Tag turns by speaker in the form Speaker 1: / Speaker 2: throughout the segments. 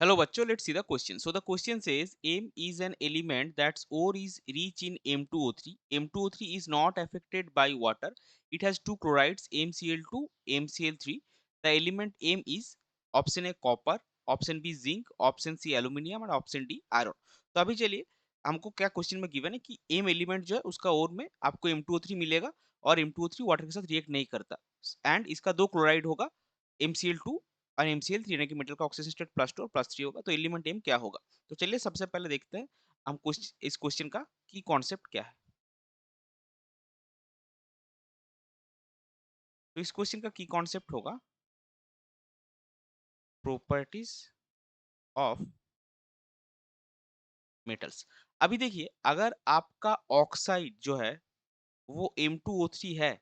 Speaker 1: Hello, bachcho. Let's see the question. So the question says M is an element that's ore is rich in M2O3. M2O3 is not affected by water. It has two chlorides MCl2, MCl3. The element M is option A copper, option B zinc, option C aluminium और option D iron. तो अभी चलिए हमको क्या question में given है कि M element जो है उसका ओर में आपको M2O3 मिलेगा और M2O3 वाटर के साथ रिएक्ट नहीं करता एंड इसका दो क्लोराइड होगा MCl2 और MCl3 यानी कि मेटल का ऑक्सीजन स्टेट +2 और +3 होगा तो एलिमेंट एम क्या होगा। तो चलिए सबसे पहले देखते हैं हम इस क्वेश्चन का की कॉन्सेप्ट क्या है। तो इस क्वेश्चन का की कॉन्सेप्ट होगा प्रॉपर्टीज ऑफ मेटल्स। अभी देखिए अगर आपका ऑक्साइड जो है वो M2O3 है,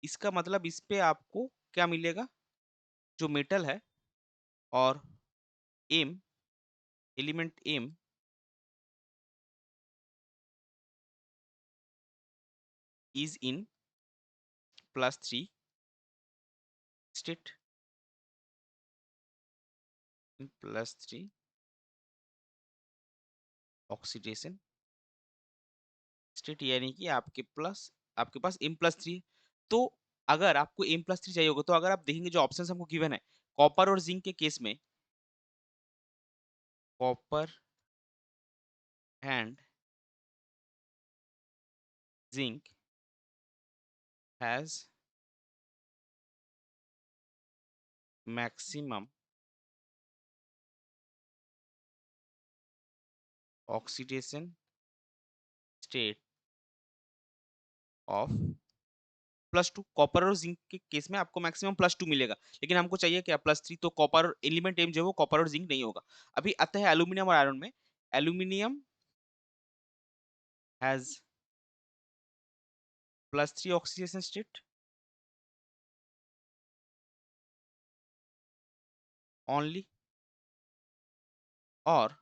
Speaker 1: इसका मतलब इस पे आपको क्या मिलेगा, जो मेटल है और M element M is in +3 state, +3 oxidation state, यानी कि आपके पास M+3 है। तो अगर आपको M+3 चाहिए होगा तो अगर आप देखेंगे जो ऑप्शन हमको गिवन है कॉपर और जिंक के केस में, copper and zinc has maximum oxidation state of +2। Copper और जिंक के केस में आपको मैक्सिमम +2 मिलेगा, लेकिन हमको चाहिए क्या +3। तो कॉपर एलिमेंट एम जो है वो कॉपर और जिंक नहीं होगा। अभी आता है एल्यूमिनियम और आयरन में। Aluminium has +3 oxidation state only, और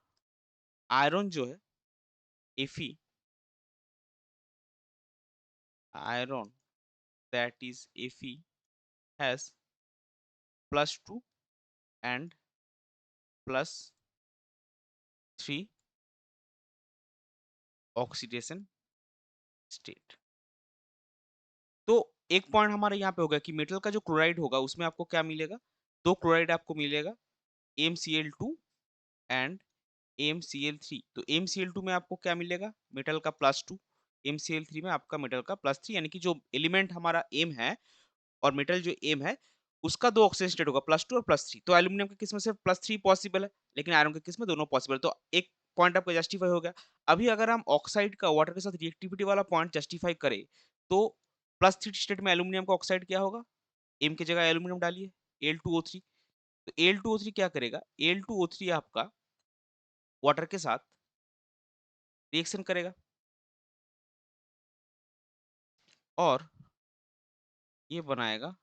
Speaker 1: आयरन जो है Fe, iron that is Fe has +2 and +3 oxidation state. तो एक पॉइंट हमारे यहाँ पे होगा कि मेटल का जो क्लोराइड होगा उसमें आपको क्या मिलेगा, दो क्लोराइड आपको मिलेगा MCl2 एंड MCl3। तो MCl2 में आपको क्या मिलेगा, मेटल का +2, MCl3 में आपका मेटल का +3, यानी कि जो एलिमेंट हमारा एम है और मेटल जो एम है उसका दो ऑक्सीजन स्टेट होगा +2 और +3। तो एल्यूमिनियम के केस में सिर्फ +3 पॉसिबल है, लेकिन आयरन के केस में दोनों पॉसिबल है। तो एक पॉइंट आपका जस्टिफाई हो गया। अभी अगर हम ऑक्साइड का वाटर के साथ रिएक्टिविटी वाला पॉइंट जस्टिफाई करें तो +3 स्टेट में एल्यूमिनियम का ऑक्साइड क्या होगा, एम की जगह एल्यूमिनियम डालिए Al2O3। तो Al2O3 क्या करेगा, Al2O3 आपका वाटर के साथ रिएक्शन करेगा और ये बनाएगा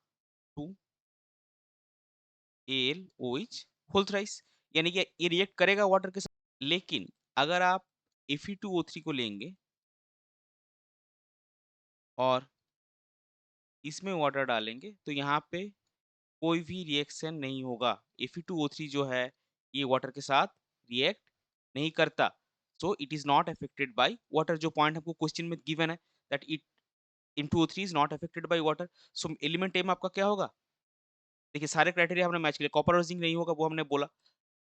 Speaker 1: 2AlOH होल थ्राइस, यानी कि ये रिएक्ट करेगा वाटर के साथ। लेकिन अगर आप Fe2O3 को लेंगे और इसमें वाटर डालेंगे तो यहाँ पे कोई भी रिएक्शन नहीं होगा। Fe2O3 जो है ये वाटर के साथ रिएक्ट नहीं करता, so it is not affected by water. जो पॉइंट हमको क्वेश्चन में गिवन है that it M2O3 is not affected by water. So element M आपका क्या होगा, देखिए सारे क्राइटेरिया हमने मैच किए। कॉपर और जिंक नहीं होगा वो हमने बोला।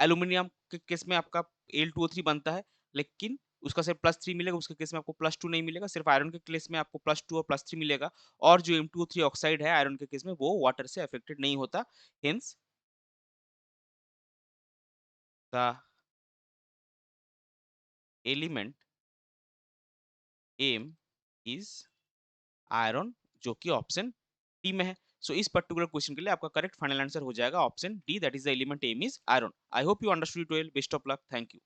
Speaker 1: एल्यूमिनियम के केस में आपका Al2O3 बनता है, लेकिन उसका सिर्फ +3 मिलेगा, उसके केस में आपको +2 नहीं मिलेगा। सिर्फ आयरन के केस में आपको +2 और +3 मिलेगा। और जो M2O3 ऑक्साइड है आयरन के केस में वो वाटर से अफेक्टेड नहीं होता। Hence the element M is iron, जो कि ऑप्शन डी में है। सो इस पर्टिकुलर क्वेश्चन के लिए आपका करेक्ट फाइनल आंसर हो जाएगा option D, that is the element M is iron. I hope you understood it well. Best of luck. Thank you.